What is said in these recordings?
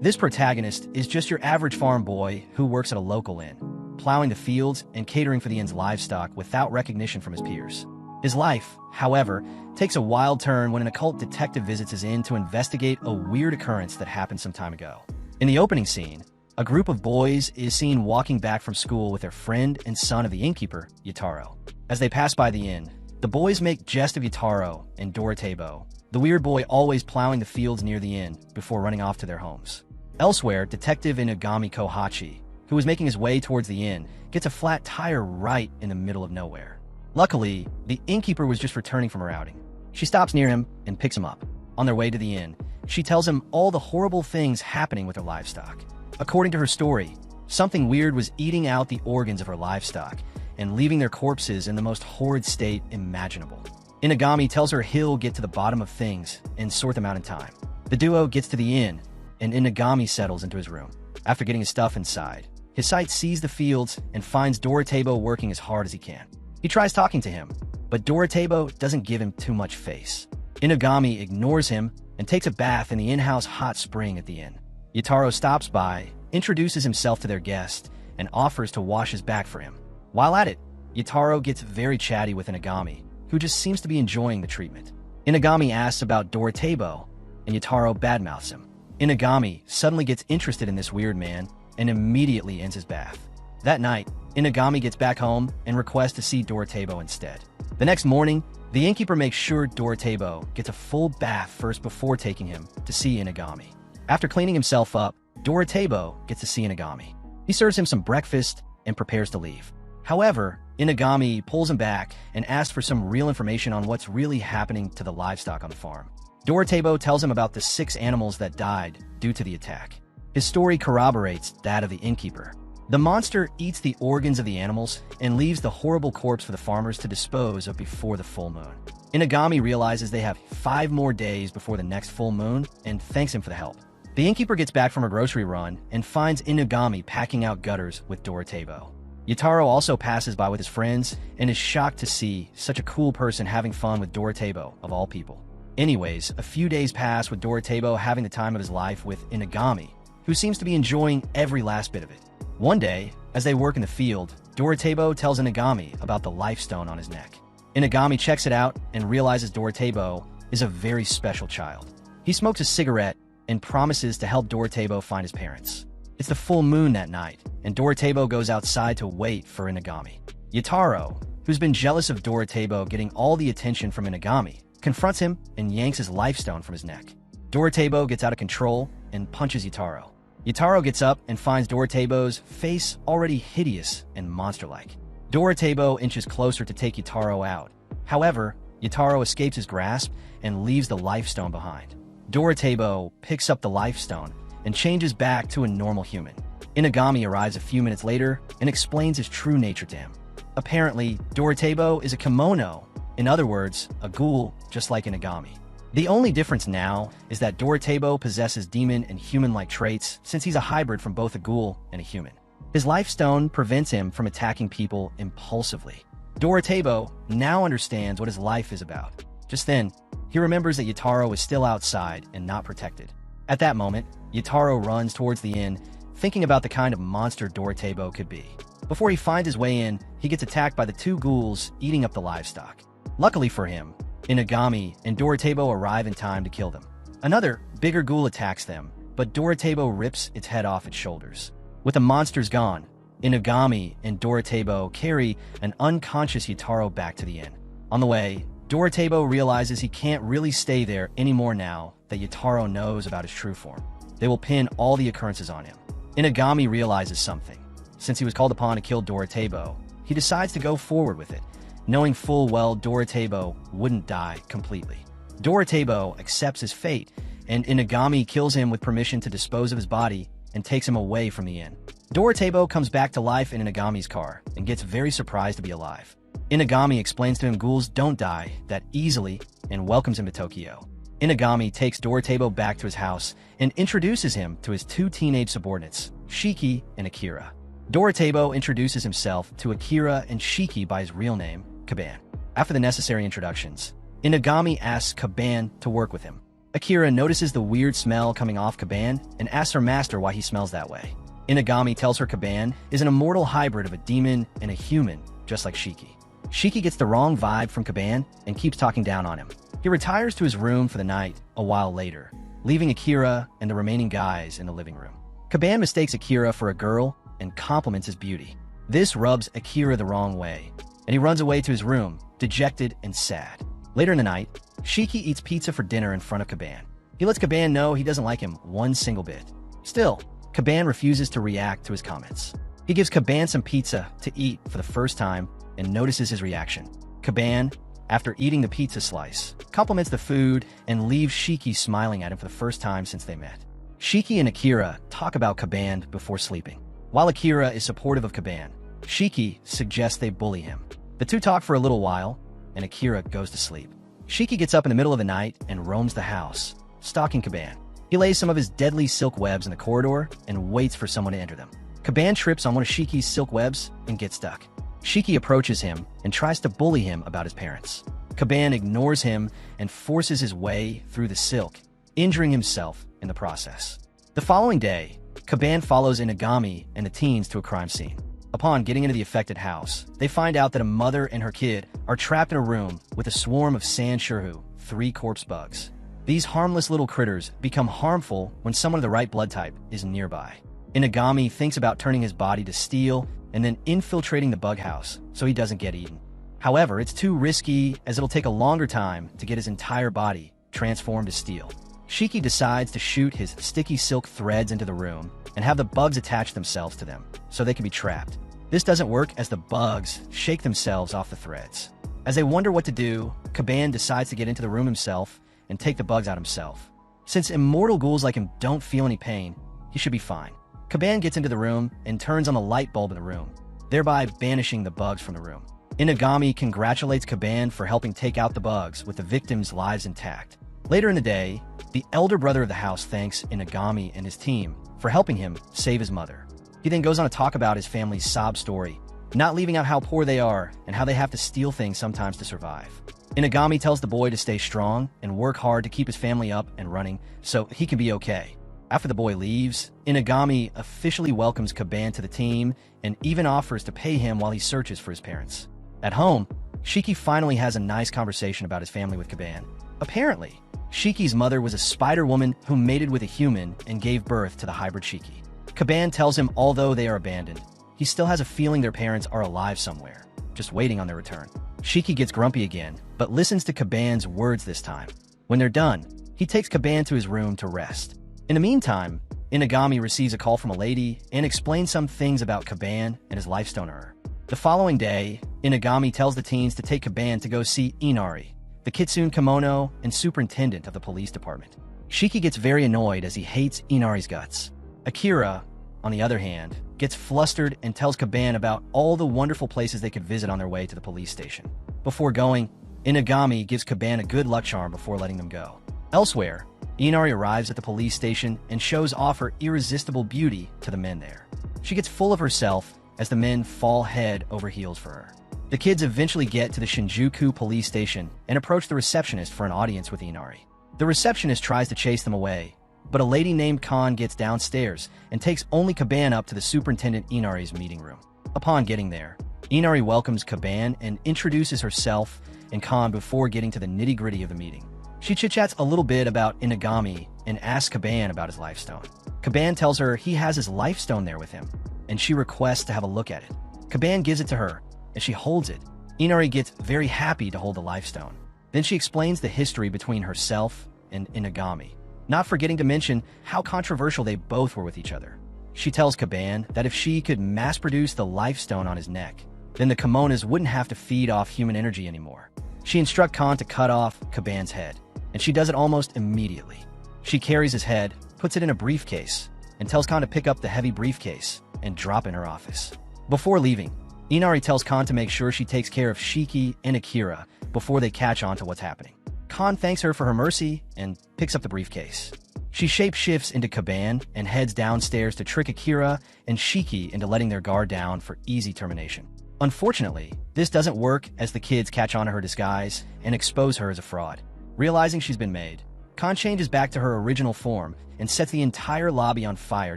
This protagonist is just your average farm boy who works at a local inn, plowing the fields and catering for the inn's livestock without recognition from his peers. His life, however, takes a wild turn when an occult detective visits his inn to investigate a weird occurrence that happened some time ago. In the opening scene, a group of boys is seen walking back from school with their friend and son of the innkeeper, Yataro. As they pass by the inn, the boys make jest of Yataro and Doratabo, the weird boy always plowing the fields near the inn before running off to their homes. Elsewhere, Detective Inugami Kohachi, who is making his way towards the inn, gets a flat tire right in the middle of nowhere. Luckily, the innkeeper was just returning from her outing. She stops near him and picks him up. On their way to the inn, she tells him all the horrible things happening with her livestock. According to her story, something weird was eating out the organs of her livestock and leaving their corpses in the most horrid state imaginable. Inugami tells her he'll get to the bottom of things and sort them out in time. The duo gets to the inn, and Inugami settles into his room. After getting his stuff inside, his sight sees the fields and finds Doratabo working as hard as he can. He tries talking to him, but Doratabo doesn't give him too much face. Inugami ignores him and takes a bath in the in-house hot spring at the inn. Yataro stops by, introduces himself to their guest, and offers to wash his back for him. While at it, Yataro gets very chatty with Inugami, who just seems to be enjoying the treatment. Inugami asks about Doratabo, and Yataro badmouths him. Inugami suddenly gets interested in this weird man and immediately ends his bath. That night, Inugami gets back home and requests to see Doratabo instead. The next morning, the innkeeper makes sure Doratabo gets a full bath first before taking him to see Inugami. After cleaning himself up, Doratabo gets to see Inugami. He serves him some breakfast and prepares to leave. However, Inugami pulls him back and asks for some real information on what's really happening to the livestock on the farm. Doratabo tells him about the 6 animals that died due to the attack. His story corroborates that of the innkeeper. The monster eats the organs of the animals and leaves the horrible corpse for the farmers to dispose of before the full moon. Inugami realizes they have 5 more days before the next full moon and thanks him for the help. The innkeeper gets back from her grocery run and finds Inugami packing out gutters with Doratabo. Yataro also passes by with his friends and is shocked to see such a cool person having fun with Doratabo, of all people. Anyways, a few days pass with Doratabo having the time of his life with Inugami, who seems to be enjoying every last bit of it. One day, as they work in the field, Doratabo tells Inugami about the life stone on his neck. Inugami checks it out and realizes Doratabo is a very special child. He smokes a cigarette and promises to help Doratabo find his parents. It's the full moon that night, and Doratabo goes outside to wait for Inugami. Yataro, who's been jealous of Doratabo getting all the attention from Inugami, confronts him and yanks his life stone from his neck. Doratabo gets out of control and punches Yataro. Yataro gets up and finds Doratabo's face already hideous and monster-like. Doratabo inches closer to take Yataro out. However, Yataro escapes his grasp and leaves the life stone behind. Doratabo picks up the life stone and changes back to a normal human. Inugami arrives a few minutes later and explains his true nature to him. Apparently, Doratabo is a kimono, in other words, a ghoul just like Inugami. The only difference now is that Doratabo possesses demon and human-like traits since he's a hybrid from both a ghoul and a human. His life stone prevents him from attacking people impulsively. Doratabo now understands what his life is about. Just then, he remembers that Yataro is still outside and not protected. At that moment, Yataro runs towards the inn, thinking about the kind of monster Doratabo could be. Before he finds his way in, he gets attacked by the 2 ghouls eating up the livestock. Luckily for him, Inugami and Doratabo arrive in time to kill them. Another, bigger ghoul attacks them, but Doratabo rips its head off its shoulders. With the monsters gone, Inugami and Doratabo carry an unconscious Yataro back to the inn. On the way, Doratabo realizes he can't really stay there anymore now that Yataro knows about his true form. They will pin all the occurrences on him. Inugami realizes something. Since he was called upon to kill Doratabo, he decides to go forward with it, knowing full well Doratabo wouldn't die completely. Doratabo accepts his fate, and Inugami kills him with permission to dispose of his body and takes him away from the inn. Doratabo comes back to life in Inugami's car and gets very surprised to be alive. Inugami explains to him ghouls don't die that easily and welcomes him to Tokyo. Inugami takes Doratabo back to his house and introduces him to his 2 teenage subordinates, Shiki and Akira. Doratabo introduces himself to Akira and Shiki by his real name, Kaban. After the necessary introductions, Inugami asks Kaban to work with him. Akira notices the weird smell coming off Kaban and asks her master why he smells that way. Inagami tells her Kaban is an immortal hybrid of a demon and a human, just like Shiki. Shiki gets the wrong vibe from Kaban and keeps talking down on him. He retires to his room for the night a while later, leaving Akira and the remaining guys in the living room. Kaban mistakes Akira for a girl and compliments his beauty. This rubs Akira the wrong way, and he runs away to his room, dejected and sad. Later in the night, Shiki eats pizza for dinner in front of Kaban. He lets Kaban know he doesn't like him one single bit. Still, Kaban refuses to react to his comments. He gives Kaban some pizza to eat for the first time and notices his reaction. Kaban, after eating the pizza slice, compliments the food and leaves Shiki smiling at him for the first time since they met. Shiki and Akira talk about Kaban before sleeping. While Akira is supportive of Kaban, Shiki suggests they bully him. The two talk for a little while, and Akira goes to sleep. Shiki gets up in the middle of the night and roams the house, stalking Kaban. He lays some of his deadly silk webs in the corridor and waits for someone to enter them. Kaban trips on one of Shiki's silk webs and gets stuck. Shiki approaches him and tries to bully him about his parents. Kaban ignores him and forces his way through the silk, injuring himself in the process. The following day, Kaban follows Inagami and the teens to a crime scene. Upon getting into the affected house, they find out that a mother and her kid are trapped in a room with a swarm of sand shirhu, 3 corpse bugs. These harmless little critters become harmful when someone of the right blood type is nearby. Inagami thinks about turning his body to steel and then infiltrating the bug house so he doesn't get eaten. However, it's too risky as it'll take a longer time to get his entire body transformed to steel. Shiki decides to shoot his sticky silk threads into the room and have the bugs attach themselves to them so they can be trapped. This doesn't work as the bugs shake themselves off the threads. As they wonder what to do, Kaban decides to get into the room himself and take the bugs out himself. Since immortal ghouls like him don't feel any pain, he should be fine. Kaban gets into the room and turns on the light bulb in the room, thereby banishing the bugs from the room. Inagami congratulates Kaban for helping take out the bugs with the victims' lives intact. Later in the day, the elder brother of the house thanks Inagami and his team for helping him save his mother. He then goes on to talk about his family's sob story, not leaving out how poor they are and how they have to steal things sometimes to survive. Inagami tells the boy to stay strong and work hard to keep his family up and running so he can be okay. After the boy leaves, Inagami officially welcomes Kaban to the team and even offers to pay him while he searches for his parents. At home, Shiki finally has a nice conversation about his family with Kaban. Apparently, Shiki's mother was a spider woman who mated with a human and gave birth to the hybrid Shiki. Kaban tells him although they are abandoned, he still has a feeling their parents are alive somewhere, just waiting on their return. Shiki gets grumpy again, but listens to Kaban's words this time. When they're done, he takes Kaban to his room to rest. In the meantime, Inagami receives a call from a lady and explains some things about Kaban and his lifestone to her. The following day, Inagami tells the teens to take Kaban to go see Inari, the kitsune kimono and superintendent of the police department. Shiki gets very annoyed as he hates Inari's guts. Akira, on the other hand, gets flustered and tells Kaban about all the wonderful places they could visit on their way to the police station. Before going, Inagami gives Kaban a good luck charm before letting them go. Elsewhere, Inari arrives at the police station and shows off her irresistible beauty to the men there. She gets full of herself as the men fall head over heels for her. The kids eventually get to the Shinjuku police station and approach the receptionist for an audience with Inari. The receptionist tries to chase them away, but a lady named Khan gets downstairs and takes only Kaban up to the superintendent Inari's meeting room. Upon getting there, Inari welcomes Kaban and introduces herself and Khan before getting to the nitty-gritty of the meeting. She chit-chats a little bit about Inagami and asks Kaban about his lifestone. Kaban tells her he has his lifestone there with him, and she requests to have a look at it. Kaban gives it to her, and she holds it. Inari gets very happy to hold the lifestone. Then she explains the history between herself and Inagami, not forgetting to mention how controversial they both were with each other. She tells Kaban that if she could mass-produce the lifestone on his neck, then the kimonas wouldn't have to feed off human energy anymore. She instructs Khan to cut off Kaban's head, and she does it almost immediately. She carries his head, puts it in a briefcase, and tells Khan to pick up the heavy briefcase and drop it in her office. Before leaving, Inari tells Khan to make sure she takes care of Shiki and Akira before they catch on to what's happening. Khan thanks her for her mercy and picks up the briefcase. She shapeshifts into Kaban and heads downstairs to trick Akira and Shiki into letting their guard down for easy termination. Unfortunately, this doesn't work as the kids catch on to her disguise and expose her as a fraud. Realizing she's been made, Kan changes back to her original form and sets the entire lobby on fire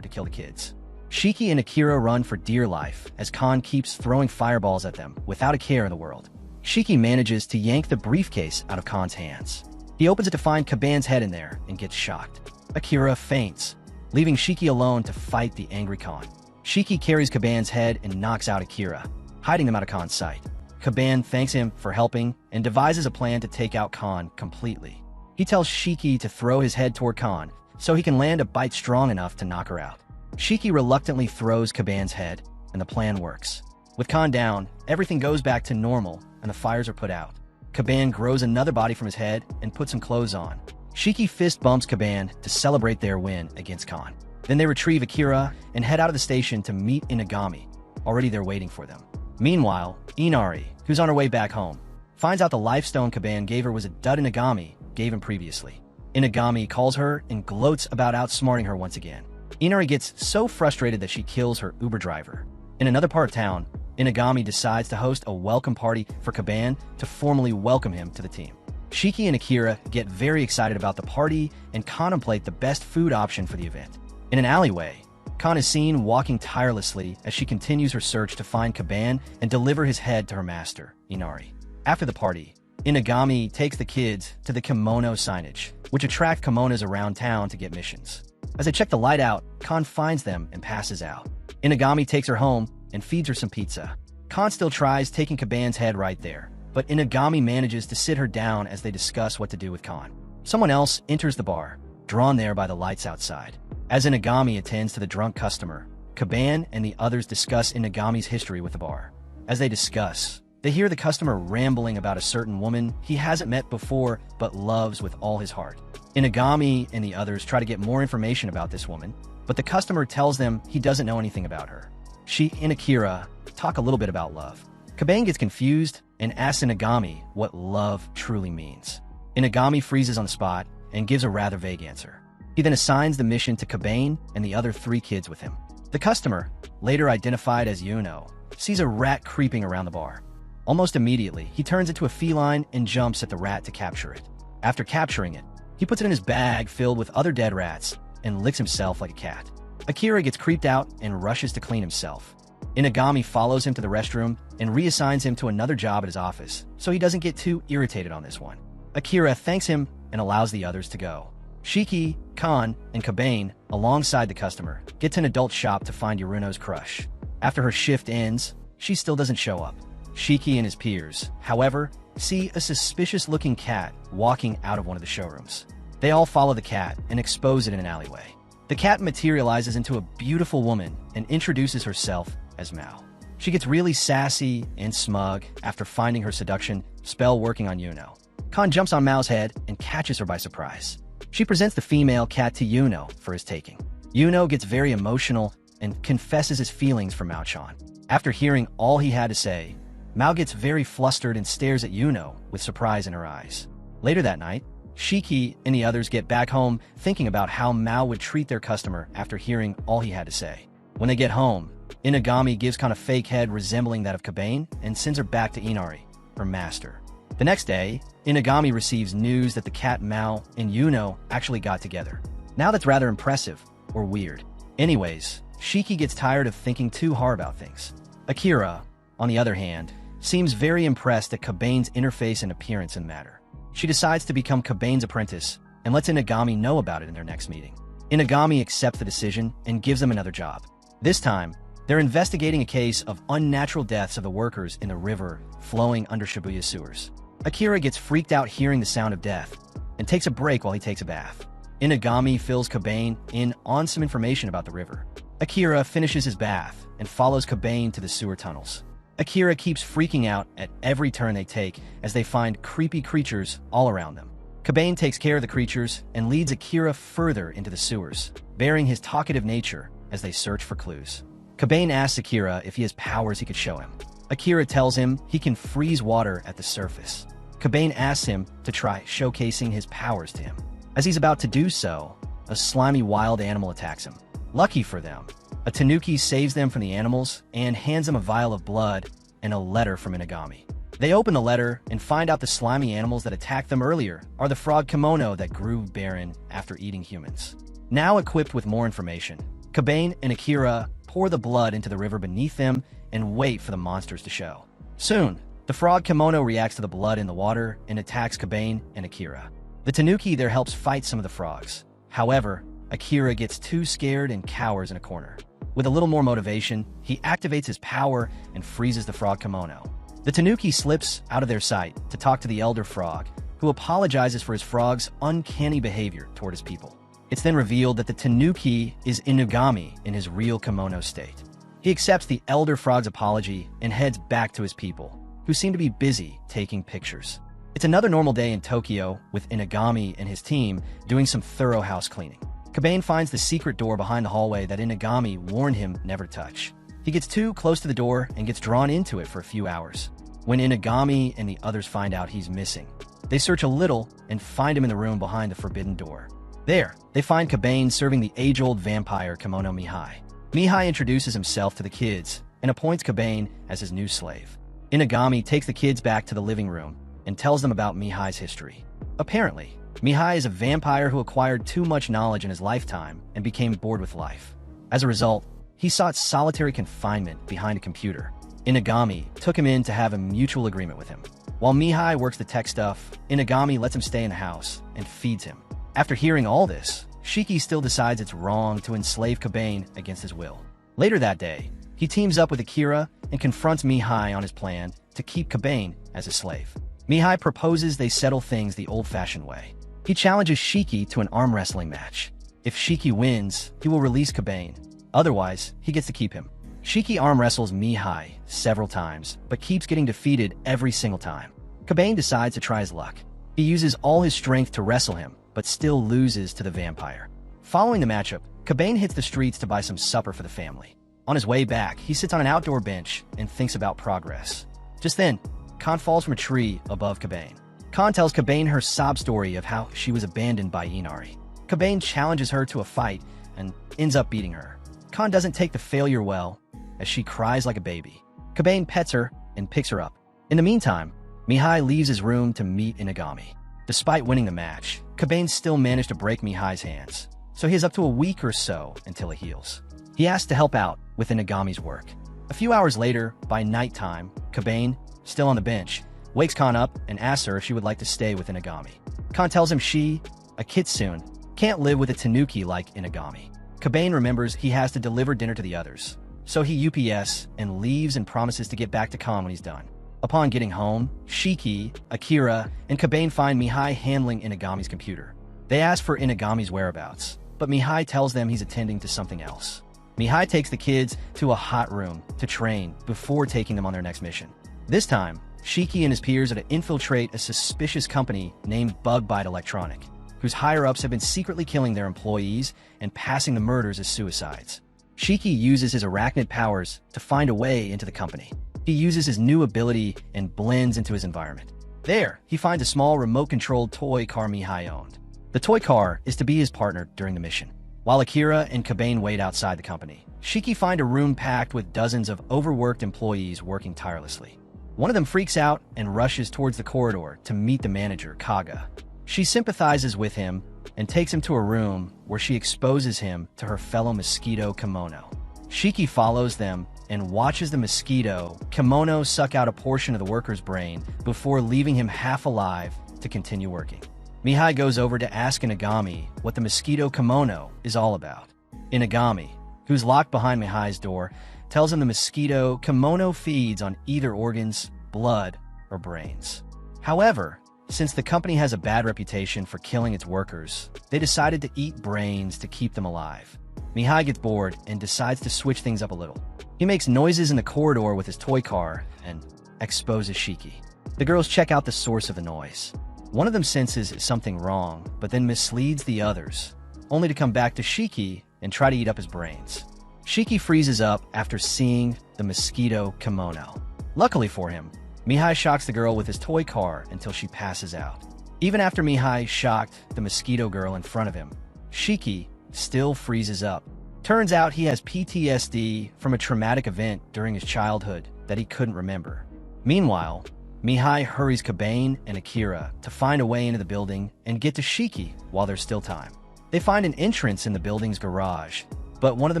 to kill the kids. Shiki and Akira run for dear life as Kan keeps throwing fireballs at them without a care in the world. Shiki manages to yank the briefcase out of Kan's hands. He opens it to find Kaban's head in there and gets shocked. Akira faints, leaving Shiki alone to fight the angry Kan. Shiki carries Kaban's head and knocks out Akira, hiding them out of Kan's sight. Kaban thanks him for helping and devises a plan to take out Kan completely. He tells Shiki to throw his head toward Kan so he can land a bite strong enough to knock her out. Shiki reluctantly throws Kaban's head, and the plan works. With Kan down, everything goes back to normal and the fires are put out. Kaban grows another body from his head and puts some clothes on. Shiki fist bumps Kaban to celebrate their win against Kan. Then they retrieve Akira and head out of the station to meet Inagami, already there waiting for them. Meanwhile, Inari, who's on her way back home, finds out the life stone Kaban gave her was a dud Inagami gave him previously. Inagami calls her and gloats about outsmarting her once again. Inari gets so frustrated that she kills her Uber driver. In another part of town, Inagami decides to host a welcome party for Kaban to formally welcome him to the team. Shiki and Akira get very excited about the party and contemplate the best food option for the event. In an alleyway, Kan is seen walking tirelessly as she continues her search to find Kaban and deliver his head to her master, Inari. After the party, Inagami takes the kids to the kimono signage, which attract kimonos around town to get missions. As they check the light out, Kan finds them and passes out. Inagami takes her home and feeds her some pizza. Kan still tries taking Kaban's head right there, but Inagami manages to sit her down as they discuss what to do with Kan. Someone else enters the bar, drawn there by the lights outside. As Inagami attends to the drunk customer, Kaban and the others discuss Inagami's history with the bar. As they discuss, they hear the customer rambling about a certain woman he hasn't met before but loves with all his heart. Inagami and the others try to get more information about this woman, but the customer tells them he doesn't know anything about her. She and Akira talk a little bit about love. Kaban gets confused and asks Inagami what love truly means. Inagami freezes on the spot and gives a rather vague answer. He then assigns the mission to Kaban and the other 3 kids with him. The customer, later identified as Yuno, sees a rat creeping around the bar. Almost immediately, he turns into a feline and jumps at the rat to capture it. After capturing it, he puts it in his bag filled with other dead rats and licks himself like a cat. Akira gets creeped out and rushes to clean himself. Inagami follows him to the restroom and reassigns him to another job at his office, so he doesn't get too irritated on this one. Akira thanks him and allows the others to go. Shiki, Kan, and Kaban, alongside the customer, get to an adult shop to find Yuruno's crush. After her shift ends, she still doesn't show up. Shiki and his peers, however, see a suspicious-looking cat walking out of one of the showrooms. They all follow the cat and expose it in an alleyway. The cat materializes into a beautiful woman and introduces herself as Mao. She gets really sassy and smug after finding her seduction spell working on Yuno. Kan jumps on Mao's head and catches her by surprise. She presents the female cat to Yuno for his taking. Yuno gets very emotional and confesses his feelings for Mao-chan. After hearing all he had to say, Mao gets very flustered and stares at Yuno with surprise in her eyes. Later that night, Shiki and the others get back home thinking about how Mao would treat their customer after hearing all he had to say. When they get home, Inagami gives Kan a fake head resembling that of Kaban and sends her back to Inari, her master. The next day, Inagami receives news that the cat Mao and Yuno actually got together. Now that's rather impressive, or weird. Anyways, Shiki gets tired of thinking too hard about things. Akira, on the other hand, seems very impressed at Kaban's interface and appearance and matter. She decides to become Kaban's apprentice and lets Inagami know about it in their next meeting. Inagami accepts the decision and gives them another job. This time, they're investigating a case of unnatural deaths of the workers in the river flowing under Shibuya sewers. Akira gets freaked out hearing the sound of death and takes a break while he takes a bath. Inagami fills Kaban in on some information about the river. Akira finishes his bath and follows Kaban to the sewer tunnels. Akira keeps freaking out at every turn they take as they find creepy creatures all around them. Kaban takes care of the creatures and leads Akira further into the sewers, bearing his talkative nature as they search for clues. Kaban asks Akira if he has powers he could show him. Akira tells him he can freeze water at the surface. Kaban asks him to try showcasing his powers to him. As he's about to do so, a slimy wild animal attacks him. Lucky for them, a tanuki saves them from the animals and hands them a vial of blood and a letter from Inagami. They open the letter and find out the slimy animals that attacked them earlier are the frog kimono that grew barren after eating humans. Now equipped with more information, Cobain and Akira pour the blood into the river beneath them and wait for the monsters to show. Soon, the frog kimono reacts to the blood in the water and attacks Cobain and Akira. The tanuki there helps fight some of the frogs. However, Akira gets too scared and cowers in a corner. With a little more motivation, he activates his power and freezes the frog kimono. The tanuki slips out of their sight to talk to the elder frog, who apologizes for his frog's uncanny behavior toward his people. It's then revealed that the tanuki is Inugami in his real kimono state. He accepts the elder frog's apology and heads back to his people, who seem to be busy taking pictures. It's another normal day in Tokyo, with Inugami and his team doing some thorough house cleaning. Cobain finds the secret door behind the hallway that Inugami warned him never to touch. He gets too close to the door and gets drawn into it for a few hours. When Inugami and the others find out he's missing, they search a little and find him in the room behind the forbidden door. There, they find Cobain serving the age-old vampire Kimono Mihai. Mihai introduces himself to the kids and appoints Cobain as his new slave. Inugami takes the kids back to the living room and tells them about Mihai's history. Apparently, Mihai is a vampire who acquired too much knowledge in his lifetime and became bored with life. As a result, he sought solitary confinement behind a computer. Inugami took him in to have a mutual agreement with him. While Mihai works the tech stuff, Inugami lets him stay in the house and feeds him. After hearing all this, Shiki still decides it's wrong to enslave Cobain against his will. Later that day, he teams up with Akira and confronts Mihai on his plan to keep Cobain as a slave. Mihai proposes they settle things the old-fashioned way. He challenges Shiki to an arm wrestling match. If Shiki wins, he will release Cobain. Otherwise, he gets to keep him. Shiki arm wrestles Mihai several times, but keeps getting defeated every single time. Cobain decides to try his luck. He uses all his strength to wrestle him, but still loses to the vampire. Following the matchup, Cobain hits the streets to buy some supper for the family. On his way back, he sits on an outdoor bench and thinks about progress. Just then, Khan falls from a tree above Cobain. Khan tells Cobain her sob story of how she was abandoned by Inari. Cobain challenges her to a fight and ends up beating her. Khan doesn't take the failure well, as she cries like a baby. Cobain pets her and picks her up. In the meantime, Mihai leaves his room to meet Inugami. Despite winning the match, Cobain still managed to break Mihai's hands, so he has up to a week or so until it heals. He asks to help out with Inugami's work. A few hours later, by nighttime, Cobain, still on the bench, wakes Khan up and asks her if she would like to stay with Inugami. Khan tells him she, a kitsune, can't live with a tanuki like Inugami. Cobain remembers he has to deliver dinner to the others, so he UPS and leaves and promises to get back to Khan when he's done. Upon getting home, Shiki, Akira, and Cobain find Mihai handling Inugami's computer. They ask for Inugami's whereabouts, but Mihai tells them he's attending to something else. Mihai takes the kids to a hot room to train before taking them on their next mission. This time, Shiki and his peers are to infiltrate a suspicious company named Bug Bite Electronic, whose higher-ups have been secretly killing their employees and passing the murders as suicides. Shiki uses his arachnid powers to find a way into the company. He uses his new ability and blends into his environment. There, he finds a small remote-controlled toy car Mihai owned. The toy car is to be his partner during the mission. While Akira and Cobain wait outside the company, Shiki find a room packed with dozens of overworked employees working tirelessly. One of them freaks out and rushes towards the corridor to meet the manager, Kaga. She sympathizes with him and takes him to a room where she exposes him to her fellow mosquito Kimono. Shiki follows them and watches the mosquito Kimono suck out a portion of the worker's brain before leaving him half alive to continue working. Mihai goes over to ask Inugami what the mosquito Kimono is all about. Inugami, who's locked behind Mihai's door, tells him the mosquito Kimono feeds on either organs, blood, or brains. However, since the company has a bad reputation for killing its workers, they decided to eat brains to keep them alive. Mihai gets bored and decides to switch things up a little. He makes noises in the corridor with his toy car and exposes Shiki. The girls check out the source of the noise. One of them senses something wrong, but then misleads the others, only to come back to Shiki and try to eat up his brains. Shiki freezes up after seeing the mosquito Kimono. Luckily for him, Mihai shocks the girl with his toy car until she passes out. Even after Mihai shocked the mosquito girl in front of him, Shiki still freezes up. Turns out he has PTSD from a traumatic event during his childhood that he couldn't remember. Meanwhile, Mihai hurries Kabane and Akira to find a way into the building and get to Shiki while there's still time. They find an entrance in the building's garage, but one of the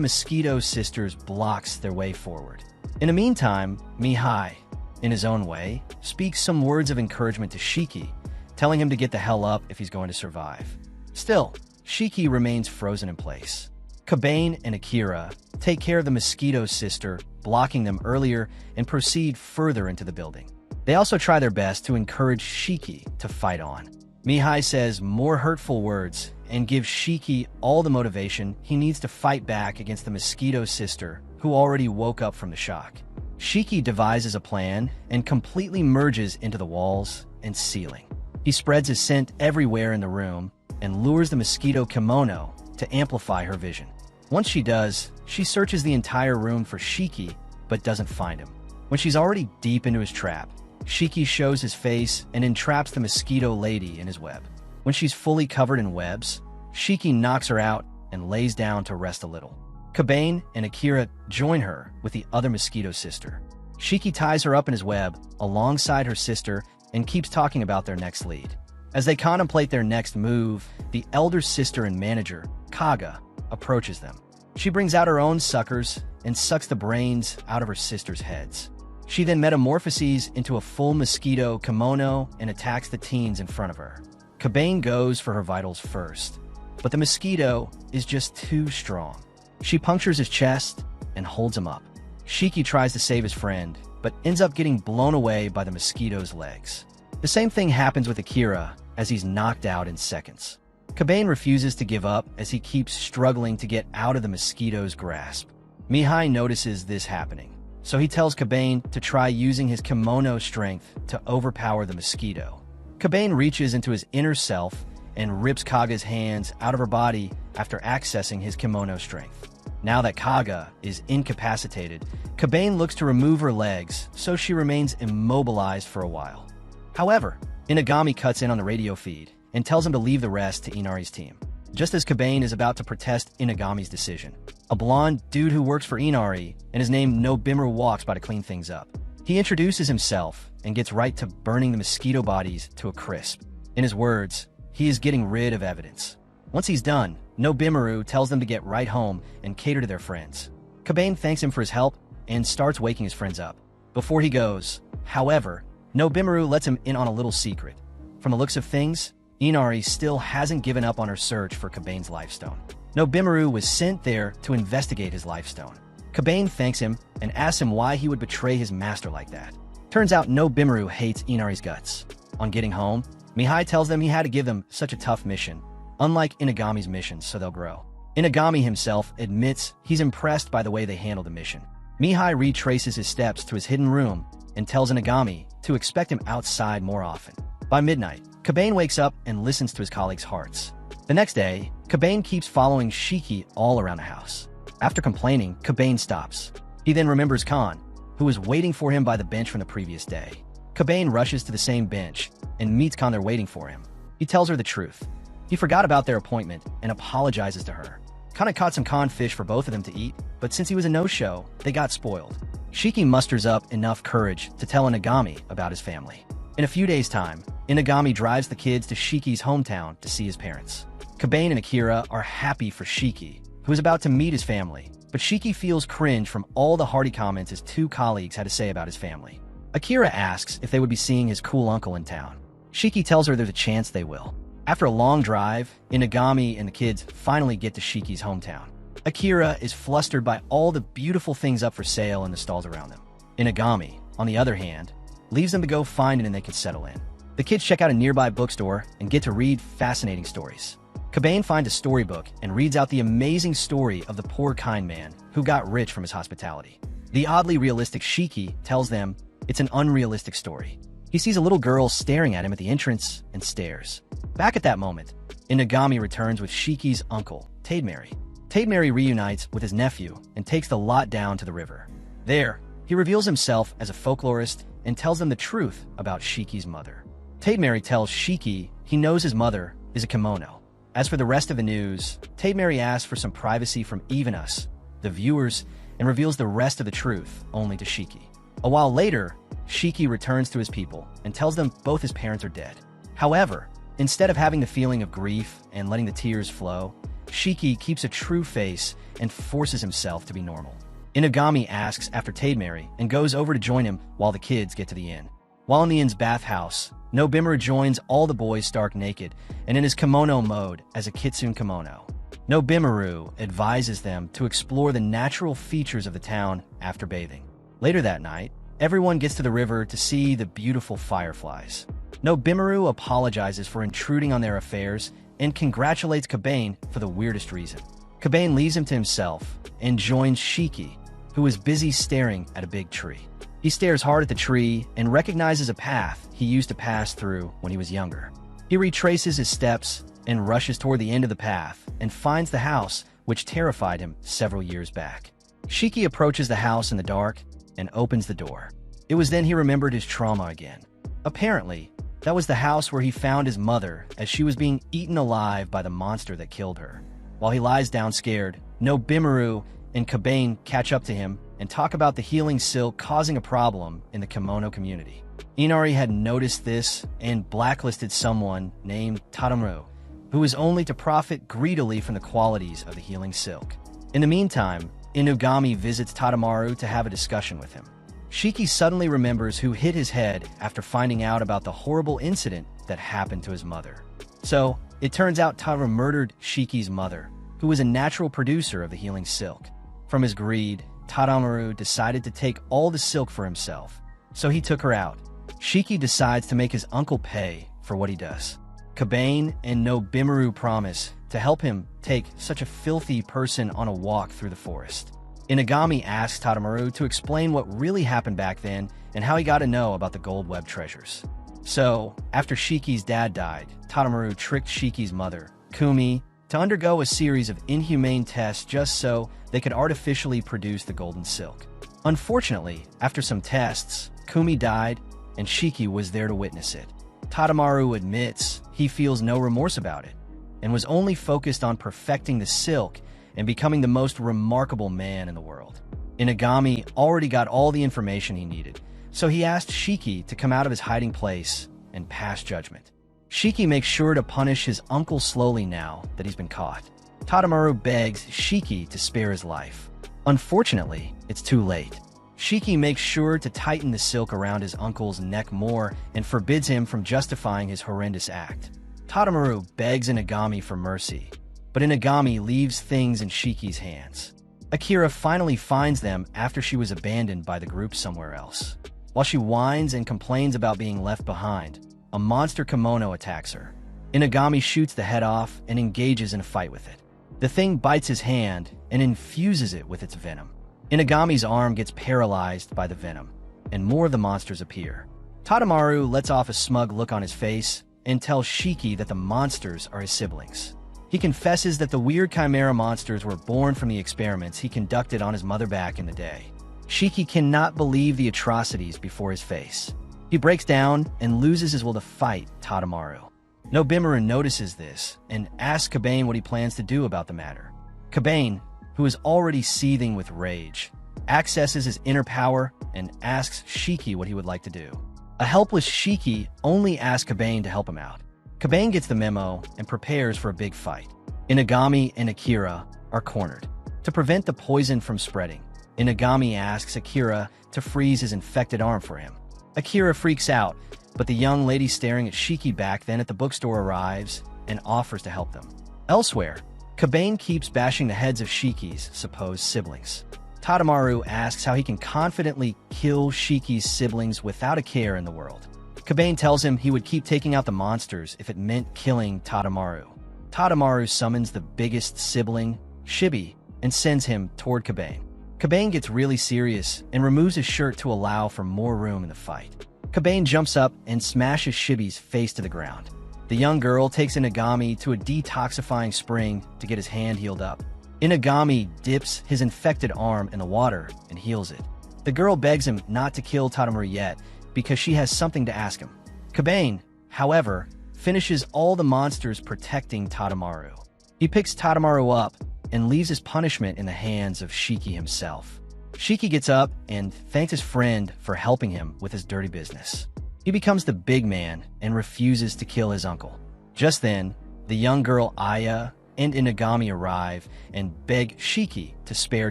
Mosquito sisters blocks their way forward. In the meantime, Mihai, in his own way, speaks some words of encouragement to Shiki, telling him to get the hell up if he's going to survive. Still, Shiki remains frozen in place. Kabane and Akira take care of the Mosquito sister, blocking them earlier, and proceed further into the building. They also try their best to encourage Shiki to fight on. Mihai says more hurtful words and gives Shiki all the motivation he needs to fight back against the Mosquito sister, who already woke up from the shock. Shiki devises a plan and completely merges into the walls and ceiling. He spreads his scent everywhere in the room and lures the Mosquito kimono to amplify her vision. Once she does, she searches the entire room for Shiki, but doesn't find him. When she's already deep into his trap, Shiki shows his face and entraps the Mosquito lady in his web. When she's fully covered in webs, Shiki knocks her out and lays down to rest a little. Kabane and Akira join her with the other Mosquito sister. Shiki ties her up in his web alongside her sister and keeps talking about their next lead. As they contemplate their next move, the elder sister and manager, Kaga, approaches them. She brings out her own suckers and sucks the brains out of her sister's heads. She then metamorphoses into a full Mosquito kimono and attacks the teens in front of her. Kabane goes for her vitals first, but the Mosquito is just too strong. She punctures his chest and holds him up. Shiki tries to save his friend, but ends up getting blown away by the Mosquito's legs. The same thing happens with Akira, as he's knocked out in seconds. Kabane refuses to give up as he keeps struggling to get out of the Mosquito's grasp. Mihai notices this happening, so he tells Kabane to try using his kimono strength to overpower the Mosquito. Kabane reaches into his inner self and rips Kaga's hands out of her body after accessing his kimono strength. Now that Kaga is incapacitated, Kabane looks to remove her legs, so she remains immobilized for a while. However, Inagami cuts in on the radio feed and tells him to leave the rest to Inari's team. Just as Kabane is about to protest Inagami's decision, a blonde dude who works for Inari and is named Nobimaru walks by to clean things up. He introduces himself and gets right to burning the Mosquito bodies to a crisp. In his words, he is getting rid of evidence. Once he's done, Nobimaru tells them to get right home and cater to their friends. Kabane thanks him for his help and starts waking his friends up. Before he goes, however, Nobimaru lets him in on a little secret. From the looks of things, Inari still hasn't given up on her search for Kabane's lifestone. Nobimaru was sent there to investigate his lifestone. Kabane thanks him and asks him why he would betray his master like that. Turns out Nobimaru hates Inari's guts. On getting home, Mihai tells them he had to give them such a tough mission, unlike Inagami's missions, so they'll grow. Inagami himself admits he's impressed by the way they handle the mission. Mihai retraces his steps to his hidden room and tells Inagami to expect him outside more often. By midnight, Kabane wakes up and listens to his colleagues' hearts. The next day, Kabane keeps following Shiki all around the house. After complaining, Kabane stops. He then remembers Khan, who was waiting for him by the bench from the previous day. Kabane rushes to the same bench and meets Khan there waiting for him. He tells her the truth. He forgot about their appointment and apologizes to her. Khan had caught some canned fish for both of them to eat, but since he was a no-show, they got spoiled. Shiki musters up enough courage to tell Inagami about his family. In a few days' time, Inagami drives the kids to Shiki's hometown to see his parents. Kabane and Akira are happy for Shiki, who is about to meet his family, but Shiki feels cringe from all the hearty comments his two colleagues had to say about his family. Akira asks if they would be seeing his cool uncle in town. Shiki tells her there's a chance they will. After a long drive, Inagami and the kids finally get to Shiki's hometown. Akira is flustered by all the beautiful things up for sale in the stalls around them. Inagami, on the other hand, leaves them to go find it and they can settle in. The kids check out a nearby bookstore and get to read fascinating stories. Kabane finds a storybook and reads out the amazing story of the poor kind man who got rich from his hospitality. The oddly realistic Shiki tells them it's an unrealistic story. He sees a little girl staring at him at the entrance and stares. Back at that moment, Inagami returns with Shiki's uncle, Tademary. Tademary reunites with his nephew and takes the lot down to the river. There, he reveals himself as a folklorist and tells them the truth about Shiki's mother. Tademary tells Shiki he knows his mother is a kimono. As for the rest of the news, Tademary asks for some privacy from even us, the viewers, and reveals the rest of the truth only to Shiki. A while later, Shiki returns to his people and tells them both his parents are dead. However, instead of having the feeling of grief and letting the tears flow, Shiki keeps a true face and forces himself to be normal. Inugami asks after Tademari and goes over to join him while the kids get to the inn. While in the inn's bathhouse, Nobimaru joins all the boys stark naked and in his kimono mode as a kitsune kimono. Nobimaru advises them to explore the natural features of the town after bathing. Later that night, everyone gets to the river to see the beautiful fireflies. Nobimaru apologizes for intruding on their affairs and congratulates Kabane for the weirdest reason. Kabane leaves him to himself and joins Shiki, who is busy staring at a big tree. He stares hard at the tree and recognizes a path he used to pass through when he was younger. He retraces his steps and rushes toward the end of the path and finds the house which terrified him several years back. Shiki approaches the house in the dark and opens the door. It was then he remembered his trauma again. Apparently, that was the house where he found his mother as she was being eaten alive by the monster that killed her. While he lies down scared, Nobimaru and Kabane catch up to him and talk about the healing silk causing a problem in the kimono community. Inari had noticed this and blacklisted someone named Tadamaru, who was only to profit greedily from the qualities of the healing silk. In the meantime, Inugami visits Tadamaru to have a discussion with him. Shiki suddenly remembers who hit his head after finding out about the horrible incident that happened to his mother. So, it turns out Tadamaru murdered Shiki's mother, who was a natural producer of the healing silk. From his greed, Tadamaru decided to take all the silk for himself, so he took her out. Shiki decides to make his uncle pay for what he does. Kabane and Nobimaru promise to help him take such a filthy person on a walk through the forest. Inugami asks Tadamaru to explain what really happened back then and how he got to know about the gold web treasures. So, after Shiki's dad died, Tadamaru tricked Shiki's mother, Kumi, to undergo a series of inhumane tests just so they could artificially produce the golden silk. Unfortunately, after some tests, Kumi died and Shiki was there to witness it. Tadamaru admits he feels no remorse about it and was only focused on perfecting the silk and becoming the most remarkable man in the world. Inugami already got all the information he needed, so he asked Shiki to come out of his hiding place and pass judgment. Shiki makes sure to punish his uncle slowly now that he's been caught. Tadamaru begs Shiki to spare his life. Unfortunately, it's too late. Shiki makes sure to tighten the silk around his uncle's neck more and forbids him from justifying his horrendous act. Tadamaru begs Inugami for mercy, but Inugami leaves things in Shiki's hands. Akira finally finds them after she was abandoned by the group somewhere else. While she whines and complains about being left behind, a monster kimono attacks her. Inugami shoots the head off and engages in a fight with it. The thing bites his hand and infuses it with its venom. Inugami's arm gets paralyzed by the venom, and more of the monsters appear. Tadamaru lets off a smug look on his face and tells Shiki that the monsters are his siblings. He confesses that the weird chimera monsters were born from the experiments he conducted on his mother back in the day. Shiki cannot believe the atrocities before his face. He breaks down and loses his will to fight Tadamaru. Nobimaru notices this and asks Kabane what he plans to do about the matter. Kabane, who is already seething with rage, accesses his inner power and asks Shiki what he would like to do. A helpless Shiki only asks Kabane to help him out. Kabane gets the memo and prepares for a big fight. Inugami and Akira are cornered. To prevent the poison from spreading, Inugami asks Akira to freeze his infected arm for him. Akira freaks out, but the young lady staring at Shiki back then at the bookstore arrives and offers to help them. Elsewhere, Kabane keeps bashing the heads of Shiki's supposed siblings. Tadamaru asks how he can confidently kill Shiki's siblings without a care in the world. Kabane tells him he would keep taking out the monsters if it meant killing Tadamaru. Tadamaru summons the biggest sibling, Shibi, and sends him toward Kabane. Kabane gets really serious and removes his shirt to allow for more room in the fight. Kabane jumps up and smashes Shibi's face to the ground. The young girl takes Inugami to a detoxifying spring to get his hand healed up. Inugami dips his infected arm in the water and heals it. The girl begs him not to kill Tadamaru yet because she has something to ask him. Kabane, however, finishes all the monsters protecting Tadamaru. He picks Tadamaru up and leaves his punishment in the hands of Shiki himself. Shiki gets up and thanks his friend for helping him with his dirty business. He becomes the big man and refuses to kill his uncle. Just then, the young girl Aya and Inagami arrive and beg Shiki to spare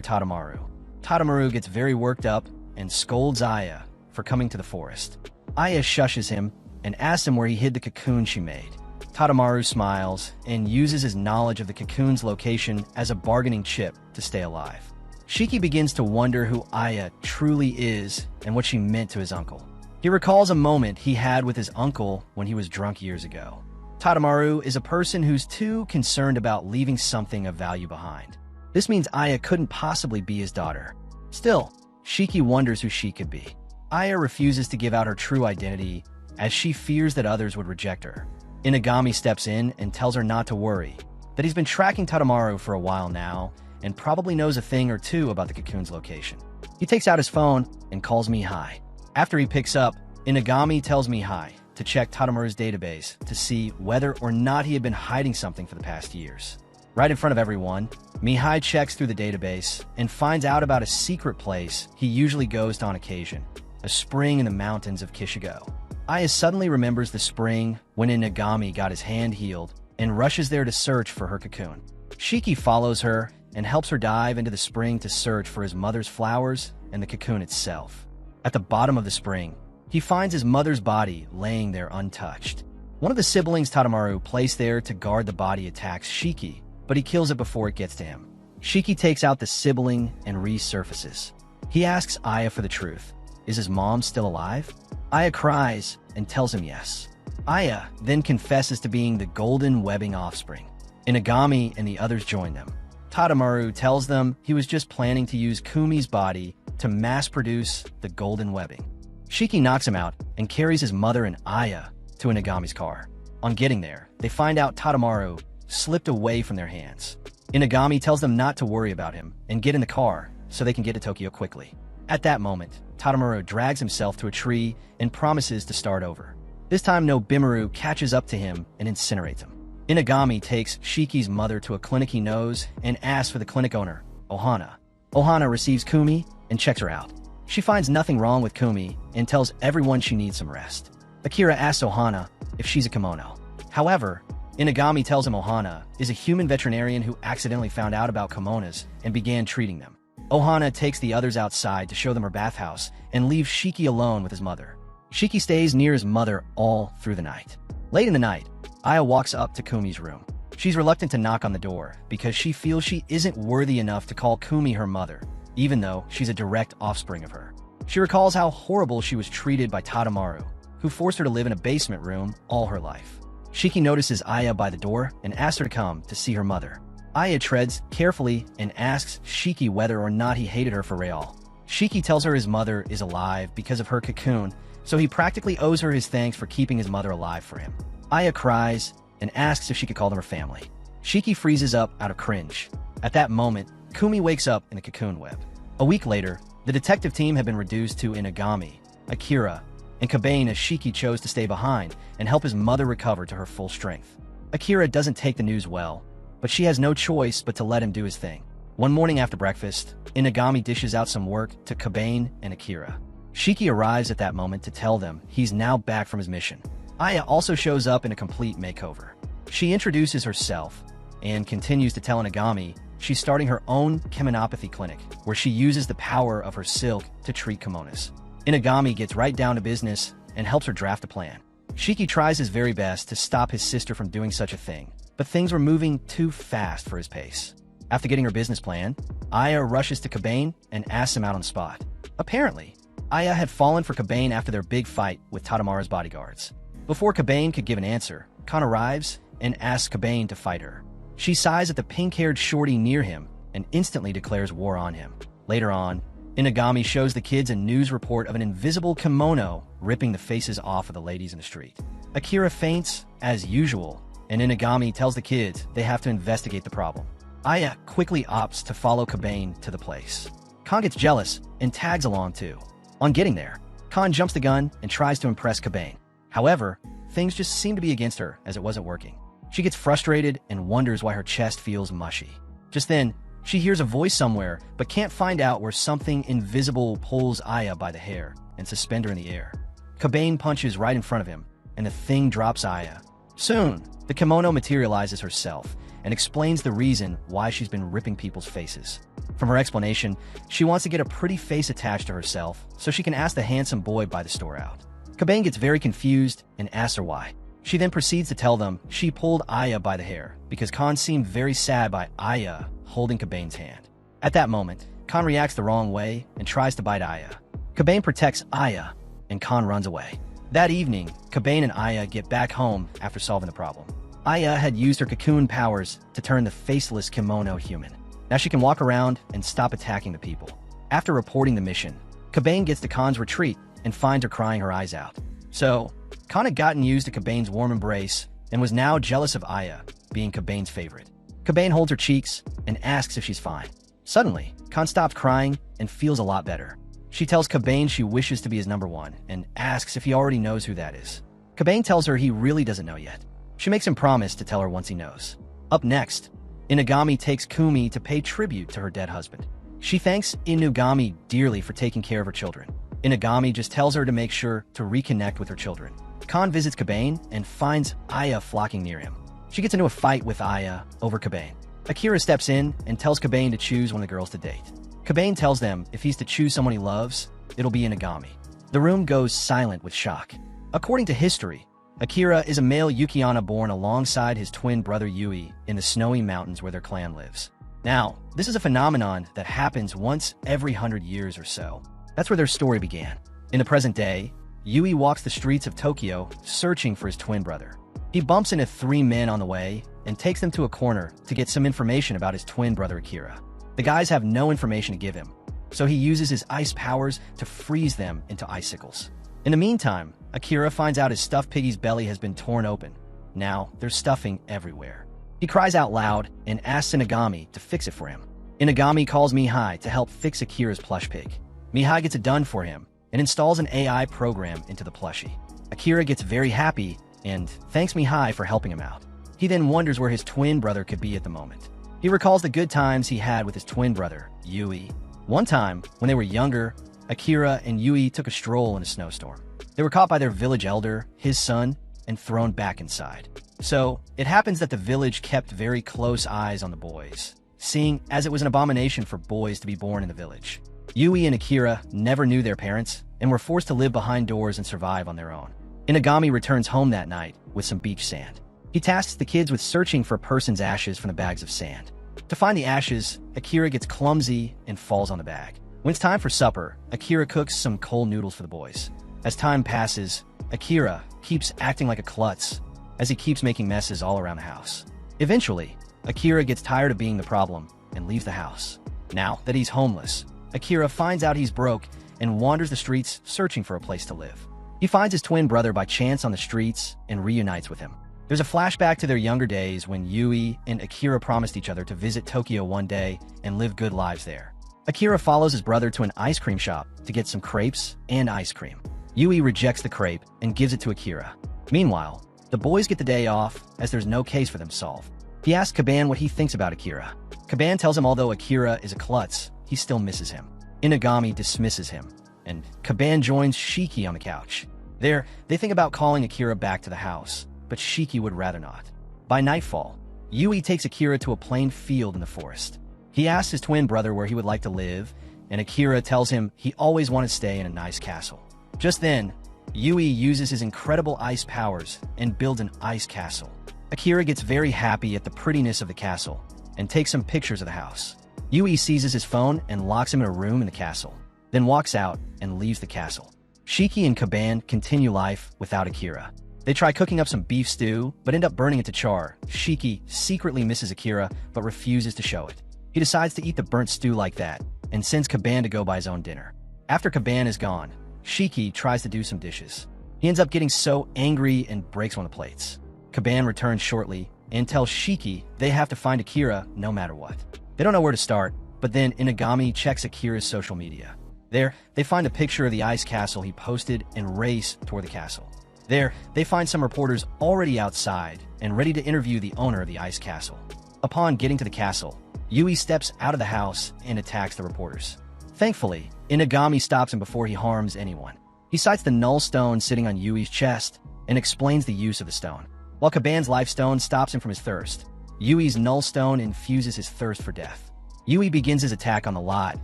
Tadamaru. Tadamaru gets very worked up and scolds Aya for coming to the forest. Aya shushes him and asks him where he hid the cocoon she made. Tadamaru smiles and uses his knowledge of the cocoon's location as a bargaining chip to stay alive. Shiki begins to wonder who Aya truly is and what she meant to his uncle. He recalls a moment he had with his uncle when he was drunk years ago. Tadamaru is a person who's too concerned about leaving something of value behind. This means Aya couldn't possibly be his daughter. Still, Shiki wonders who she could be. Aya refuses to give out her true identity as she fears that others would reject her. Inagami steps in and tells her not to worry, that he's been tracking Tadamaru for a while now and probably knows a thing or two about the cocoon's location. He takes out his phone and calls Mihai. After he picks up, Inagami tells Mihai to check Tadamaru's database to see whether or not he had been hiding something for the past years. Right in front of everyone, Mihai checks through the database and finds out about a secret place he usually goes to on occasion, a spring in the mountains of Kishigo. Aya suddenly remembers the spring when Inagami got his hand healed and rushes there to search for her cocoon. Shiki follows her and helps her dive into the spring to search for his mother's flowers and the cocoon itself. At the bottom of the spring, he finds his mother's body laying there untouched. One of the siblings Tadamaru placed there to guard the body attacks Shiki, but he kills it before it gets to him. Shiki takes out the sibling and resurfaces. He asks Aya for the truth. Is his mom still alive? Aya cries and tells him yes. Aya then confesses to being the golden webbing offspring. Inagami and the others join them. Tadamaru tells them he was just planning to use Kumi's body to mass-produce the golden webbing. Shiki knocks him out and carries his mother and Aya to Inagami's car. On getting there, they find out Tadamaru slipped away from their hands. Inagami tells them not to worry about him and get in the car so they can get to Tokyo quickly. At that moment, Tadamaru drags himself to a tree and promises to start over. This time, Nobimaru catches up to him and incinerates him. Inagami takes Shiki's mother to a clinic he knows and asks for the clinic owner, Ohana. Ohana receives Kumi and checks her out. She finds nothing wrong with Kumi and tells everyone she needs some rest. Akira asks Ohana if she's a kimono. However, Inagami tells him Ohana is a human veterinarian who accidentally found out about kimonos and began treating them. Ohana takes the others outside to show them her bathhouse and leaves Shiki alone with his mother. Shiki stays near his mother all through the night. Late in the night, Aya walks up to Kumi's room. She's reluctant to knock on the door because she feels she isn't worthy enough to call Kumi her mother, even though she's a direct offspring of her. She recalls how horrible she was treated by Tadamaru, who forced her to live in a basement room all her life. Shiki notices Aya by the door and asks her to come to see her mother. Aya treads carefully and asks Shiki whether or not he hated her for real. Shiki tells her his mother is alive because of her cocoon, so he practically owes her his thanks for keeping his mother alive for him. Aya cries and asks if she could call them her family. Shiki freezes up out of cringe. At that moment, Kumi wakes up in the cocoon web. A week later, the detective team had been reduced to Inagami, Akira, and Kabane as Shiki chose to stay behind and help his mother recover to her full strength. Akira doesn't take the news well, but she has no choice but to let him do his thing. One morning after breakfast, Inagami dishes out some work to Kabane and Akira. Shiki arrives at that moment to tell them he's now back from his mission. Aya also shows up in a complete makeover. She introduces herself and continues to tell Inagami she's starting her own chemonopathy clinic where she uses the power of her silk to treat kimonos. Inagami gets right down to business and helps her draft a plan. Shiki tries his very best to stop his sister from doing such a thing, but things were moving too fast for his pace. After getting her business plan, Aya rushes to Kabane and asks him out on the spot. Apparently, Aya had fallen for Kabane after their big fight with Tadamaru's bodyguards. Before Kabane could give an answer, Khan arrives and asks Kabane to fight her. She sighs at the pink-haired shorty near him and instantly declares war on him. Later on, Inagami shows the kids a news report of an invisible kimono ripping the faces off of the ladies in the street. Akira faints, as usual, and Inagami tells the kids they have to investigate the problem. Aya quickly opts to follow Kabane to the place. Khan gets jealous and tags along too. On getting there, Khan jumps the gun and tries to impress Kabane. However, things just seem to be against her as it wasn't working. She gets frustrated and wonders why her chest feels mushy. Just then, She hears a voice somewhere, but can't find out where something invisible pulls Aya by the hair and suspends her in the air. Cobain punches right in front of him, and the thing drops Aya. Soon, the kimono materializes herself and explains the reason why she's been ripping people's faces. From her explanation, she wants to get a pretty face attached to herself so she can ask the handsome boy by the store out. Cobain gets very confused and asks her why. She then proceeds to tell them she pulled Aya by the hair because Khan seemed very sad by Aya holding Cobain's hand. At that moment, Khan reacts the wrong way and tries to bite Aya. Cobain protects Aya, and Khan runs away. That evening, Cobain and Aya get back home after solving the problem. Aya had used her cocoon powers to turn the faceless kimono human. Now she can walk around and stop attacking the people. After reporting the mission, Cobain gets to Khan's retreat and finds her crying her eyes out. So, Khan had gotten used to Cobain's warm embrace and was now jealous of Aya being Cobain's favorite. Cobain holds her cheeks and asks if she's fine. Suddenly, Khan stops crying and feels a lot better. She tells Cobain she wishes to be his number one and asks if he already knows who that is. Cobain tells her he really doesn't know yet. She makes him promise to tell her once he knows. Up next, Inugami takes Kumi to pay tribute to her dead husband. She thanks Inugami dearly for taking care of her children. Inugami just tells her to make sure to reconnect with her children. Khan visits Cobain and finds Aya flocking near him. She gets into a fight with Aya over Cobain. Akira steps in and tells Cobain to choose one of the girls to date. Cobain tells them if he's to choose someone he loves, it'll be Inugami. The room goes silent with shock. According to history, Akira is a male Yukiana born alongside his twin brother Yui in the snowy mountains where their clan lives. Now, this is a phenomenon that happens once every 100 years or so. That's where their story began. In the present day, Yui walks the streets of Tokyo searching for his twin brother. He bumps into 3 men on the way and takes them to a corner to get some information about his twin brother Akira. The guys have no information to give him, so he uses his ice powers to freeze them into icicles. In the meantime, Akira finds out his stuffed piggy's belly has been torn open. Now, there's stuffing everywhere. He cries out loud and asks Inugami to fix it for him. Inugami calls Mihai to help fix Akira's plush pig. Mihai gets it done for him and installs an AI program into the plushie. Akira gets very happy and thanks Mihai for helping him out. He then wonders where his twin brother could be at the moment. He recalls the good times he had with his twin brother, Yui. One time, when they were younger, Akira and Yui took a stroll in a snowstorm. They were caught by their village elder, his son, and thrown back inside. So, it happens that the village kept very close eyes on the boys, seeing as it was an abomination for boys to be born in the village. Yui and Akira never knew their parents and were forced to live behind doors and survive on their own. Inugami returns home that night with some beach sand. He tasks the kids with searching for a person's ashes from the bags of sand. To find the ashes, Akira gets clumsy and falls on the bag. When it's time for supper, Akira cooks some cold noodles for the boys. As time passes, Akira keeps acting like a klutz as he keeps making messes all around the house. Eventually, Akira gets tired of being the problem and leaves the house. Now that he's homeless, Akira finds out he's broke and wanders the streets searching for a place to live. He finds his twin brother by chance on the streets and reunites with him. There's a flashback to their younger days when Yui and Akira promised each other to visit Tokyo one day and live good lives there. Akira follows his brother to an ice cream shop to get some crepes and ice cream. Yui rejects the crepe and gives it to Akira. Meanwhile, the boys get the day off as there's no case for them solved. He asks Kaban what he thinks about Akira. Kaban tells him although Akira is a klutz, he still misses him. Inugami dismisses him, and Kaban joins Shiki on the couch. There, they think about calling Akira back to the house, but Shiki would rather not. By nightfall, Yui takes Akira to a plain field in the forest. He asks his twin brother where he would like to live, and Akira tells him he always wanted to stay in a nice castle. Just then, Yui uses his incredible ice powers and builds an ice castle. Akira gets very happy at the prettiness of the castle and takes some pictures of the house. Yui seizes his phone and locks him in a room in the castle, then walks out and leaves the castle. Shiki and Kaban continue life without Akira. They try cooking up some beef stew, but end up burning it to char. Shiki secretly misses Akira, but refuses to show it. He decides to eat the burnt stew like that, and sends Kaban to go buy his own dinner. After Kaban is gone, Shiki tries to do some dishes. He ends up getting so angry and breaks one of the plates. Kaban returns shortly and tells Shiki they have to find Akira no matter what. They don't know where to start, but then Inugami checks Akira's social media. There, they find a picture of the ice castle he posted and race toward the castle. There, they find some reporters already outside and ready to interview the owner of the ice castle. Upon getting to the castle, Yui steps out of the house and attacks the reporters. Thankfully, Inagami stops him before he harms anyone. He cites the null stone sitting on Yui's chest and explains the use of the stone, while Kaban's life stone stops him from his thirst. Yui's null stone infuses his thirst for death. Yui begins his attack on the lot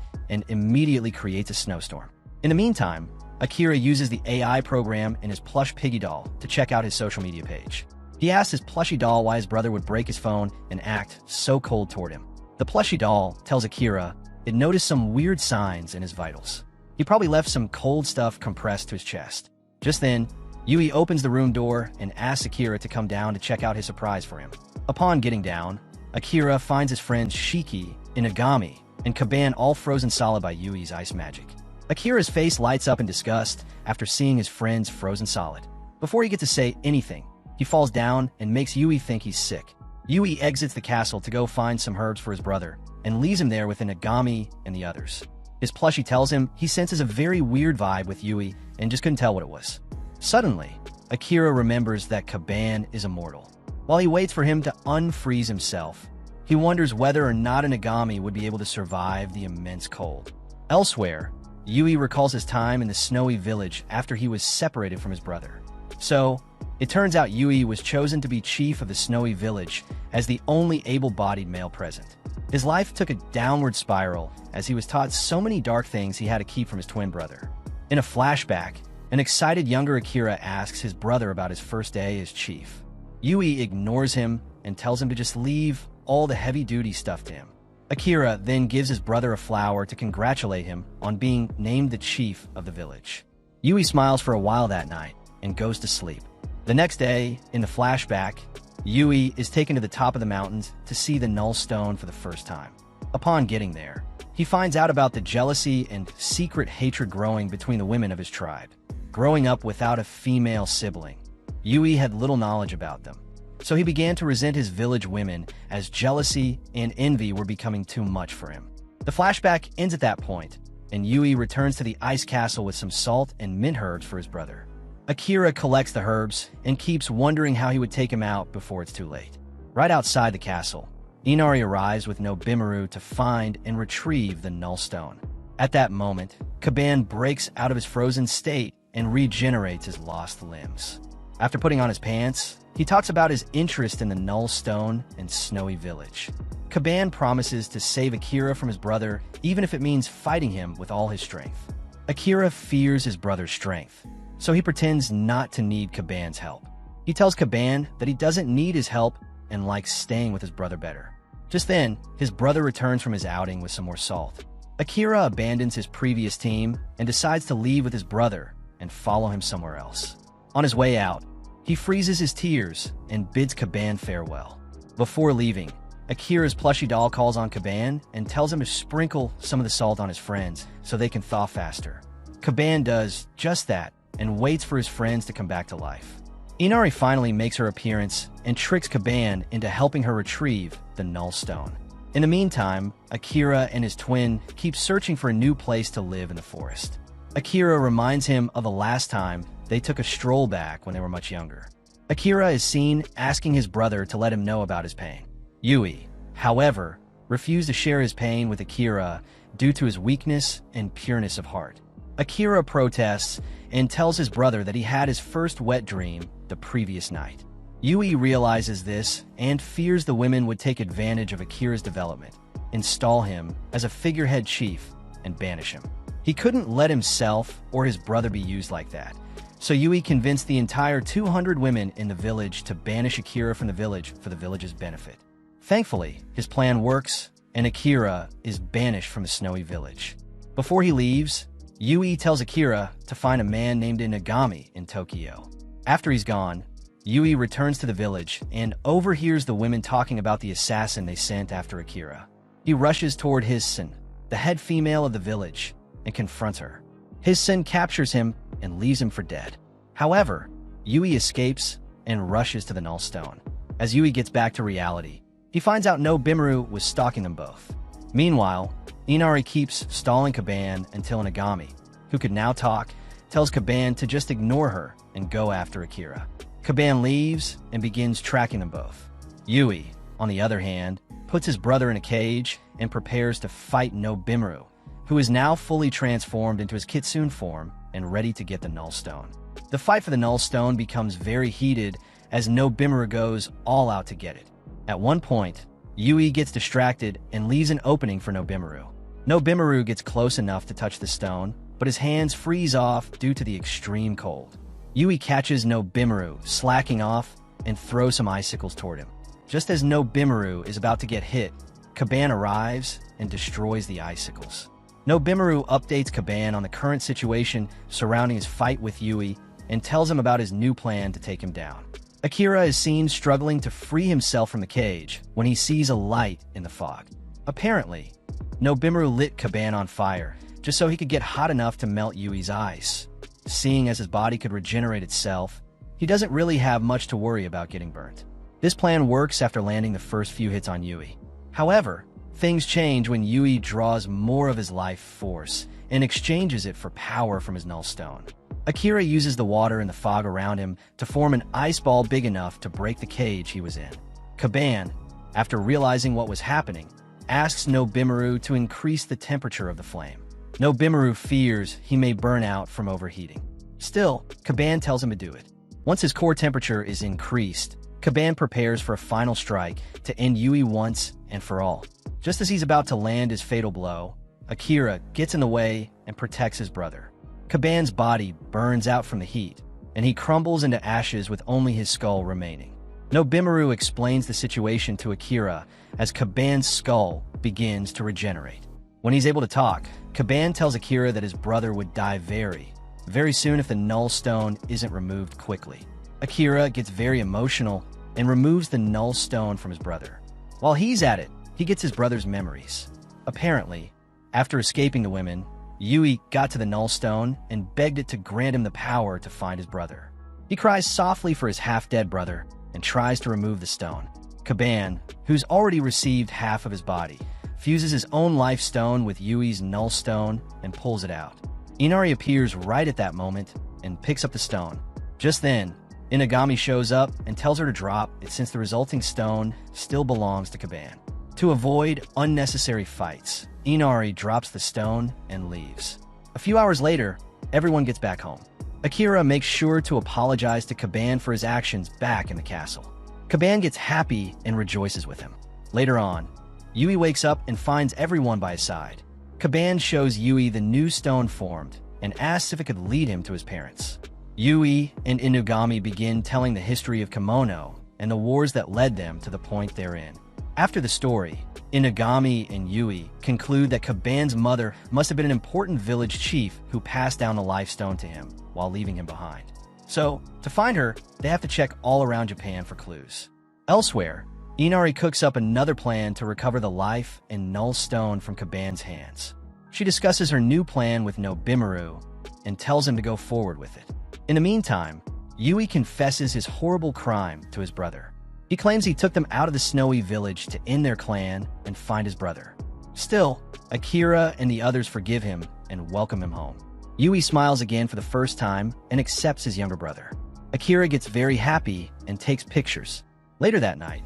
and immediately creates a snowstorm. In the meantime, Akira uses the AI program in his plush piggy doll to check out his social media page. He asks his plushy doll why his brother would break his phone and act so cold toward him. The plushy doll tells Akira it noticed some weird signs in his vitals. He probably left some cold stuff compressed to his chest. Just then, Yui opens the room door and asks Akira to come down to check out his surprise for him. Upon getting down, Akira finds his friends Shiki, Inagami, and Kaban all frozen solid by Yui's ice magic. Akira's face lights up in disgust after seeing his friends frozen solid. Before he gets to say anything, he falls down and makes Yui think he's sick. Yui exits the castle to go find some herbs for his brother and leaves him there with Inagami and the others. His plushie tells him he senses a very weird vibe with Yui and just couldn't tell what it was. Suddenly, Akira remembers that Kaban is immortal. While he waits for him to unfreeze himself, he wonders whether or not Inagami would be able to survive the immense cold. Elsewhere, Yui recalls his time in the snowy village after he was separated from his brother. So, it turns out Yui was chosen to be chief of the snowy village as the only able-bodied male present. His life took a downward spiral as he was taught so many dark things he had to keep from his twin brother. In a flashback, an excited younger Akira asks his brother about his first day as chief. Yui ignores him and tells him to just leave all the heavy-duty stuff to him. Akira then gives his brother a flower to congratulate him on being named the chief of the village. Yui smiles for a while that night and goes to sleep. The next day, in the flashback, Yui is taken to the top of the mountains to see the null stone for the first time. Upon getting there, he finds out about the jealousy and secret hatred growing between the women of his tribe. Growing up without a female sibling, Yui had little knowledge about them, so he began to resent his village women as jealousy and envy were becoming too much for him. The flashback ends at that point, and Yui returns to the ice castle with some salt and mint herbs for his brother. Akira collects the herbs and keeps wondering how he would take him out before it's too late. Right outside the castle, Inari arrives with no Bimaru to find and retrieve the null stone. At that moment, Kaban breaks out of his frozen state and regenerates his lost limbs. After putting on his pants, he talks about his interest in the null stone and snowy village. Kaban promises to save Akira from his brother, even if it means fighting him with all his strength. Akira fears his brother's strength, so he pretends not to need Kaban's help. He tells Kaban that he doesn't need his help and likes staying with his brother better. Just then, his brother returns from his outing with some more salt. Akira abandons his previous team and decides to leave with his brother and follow him somewhere else. On his way out, he freezes his tears and bids Kaban farewell. Before leaving, Akira's plushie doll calls on Kaban and tells him to sprinkle some of the salt on his friends so they can thaw faster. Kaban does just that and waits for his friends to come back to life. Inari finally makes her appearance and tricks Kaban into helping her retrieve the null stone. In the meantime, Akira and his twin keep searching for a new place to live in the forest. Akira reminds him of the last time they took a stroll back when they were much younger. Akira is seen asking his brother to let him know about his pain. Yui, however, refused to share his pain with Akira due to his weakness and pureness of heart. Akira protests and tells his brother that he had his first wet dream the previous night. Yui realizes this and fears the women would take advantage of Akira's development, install him as a figurehead chief, and banish him. He couldn't let himself or his brother be used like that, so Yui convinced the entire 200 women in the village to banish Akira from the village for the village's benefit. Thankfully, his plan works, and Akira is banished from the snowy village. Before he leaves, Yui tells Akira to find a man named Inagami in Tokyo. After he's gone, Yui returns to the village and overhears the women talking about the assassin they sent after Akira. He rushes toward Hisen, the head female of the village, and confronts her. Hisen captures him and leaves him for dead. However, Yui escapes and rushes to the null stone. As Yui gets back to reality, he finds out no Bimaru was stalking them both. Meanwhile, Inari keeps stalling Kaban until Inagami, who could now talk, tells Kaban to just ignore her and go after Akira. Kaban leaves and begins tracking them both. Yui, on the other hand, puts his brother in a cage, and prepares to fight Nobimaru, who is now fully transformed into his kitsune form and ready to get the Null Stone. The fight for the Null Stone becomes very heated as Nobimaru goes all out to get it. At one point, Yui gets distracted and leaves an opening for Nobimaru. Nobimaru gets close enough to touch the stone, but his hands freeze off due to the extreme cold. Yui catches Nobimaru slacking off and throws some icicles toward him. Just as Nobimaru is about to get hit, Kaban arrives and destroys the icicles. Nobimaru updates Kaban on the current situation surrounding his fight with Yui and tells him about his new plan to take him down. Akira is seen struggling to free himself from the cage when he sees a light in the fog. Apparently, Nobimaru lit Kaban on fire just so he could get hot enough to melt Yui's ice. Seeing as his body could regenerate itself, he doesn't really have much to worry about getting burnt. This plan works after landing the first few hits on Yui. However, things change when Yui draws more of his life force and exchanges it for power from his Null Stone. Akira uses the water and the fog around him to form an ice ball big enough to break the cage he was in. Kaban, after realizing what was happening, asks Nobimaru to increase the temperature of the flame. Nobimaru fears he may burn out from overheating. Still, Kaban tells him to do it. Once his core temperature is increased, Kaban prepares for a final strike to end Yui once and for all. Just as he's about to land his fatal blow, Akira gets in the way and protects his brother. Kaban's body burns out from the heat, and he crumbles into ashes with only his skull remaining. Nobimaru explains the situation to Akira as Kaban's skull begins to regenerate. When he's able to talk, Kaban tells Akira that his brother would die very soon if the Null Stone isn't removed quickly. Akira gets very emotional and removes the Null Stone from his brother. While he's at it, he gets his brother's memories. Apparently, after escaping the women, Yui got to the Null Stone and begged it to grant him the power to find his brother. He cries softly for his half-dead brother and tries to remove the stone. Kaban, who's already received half of his body, fuses his own life stone with Yui's Null Stone and pulls it out. Inari appears right at that moment and picks up the stone. Just then, Inagami shows up and tells her to drop it since the resulting stone still belongs to Kaban. To avoid unnecessary fights, Inari drops the stone and leaves. A few hours later, everyone gets back home. Akira makes sure to apologize to Kaban for his actions back in the castle. Kaban gets happy and rejoices with him. Later on, Yui wakes up and finds everyone by his side. Kaban shows Yui the new stone formed and asks if it could lead him to his parents. Yui and Inugami begin telling the history of Kimono and the wars that led them to the point they're in. After the story, Inugami and Yui conclude that Kaban's mother must have been an important village chief who passed down the life stone to him while leaving him behind. So, to find her, they have to check all around Japan for clues. Elsewhere, Inari cooks up another plan to recover the life and Null Stone from Kaban's hands. She discusses her new plan with Nobimaru and tells him to go forward with it. In the meantime, Yui confesses his horrible crime to his brother. He claims he took them out of the snowy village to end their clan and find his brother. Still, Akira and the others forgive him and welcome him home. Yui smiles again for the first time and accepts his younger brother. Akira gets very happy and takes pictures. Later that night,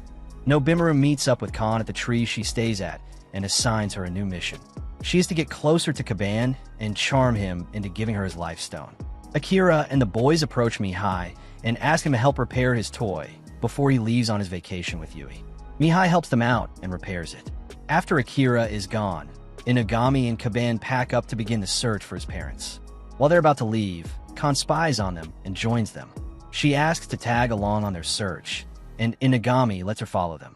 Nobimaru meets up with Kan at the tree she stays at and assigns her a new mission. She is to get closer to Kaban and charm him into giving her his life stone. Akira and the boys approach Mihai and ask him to help repair his toy before he leaves on his vacation with Yui. Mihai helps them out and repairs it. After Akira is gone, Inagami and Kaban pack up to begin the search for his parents. While they're about to leave, Kan spies on them and joins them. She asks to tag along on their search, and Inagami lets her follow them.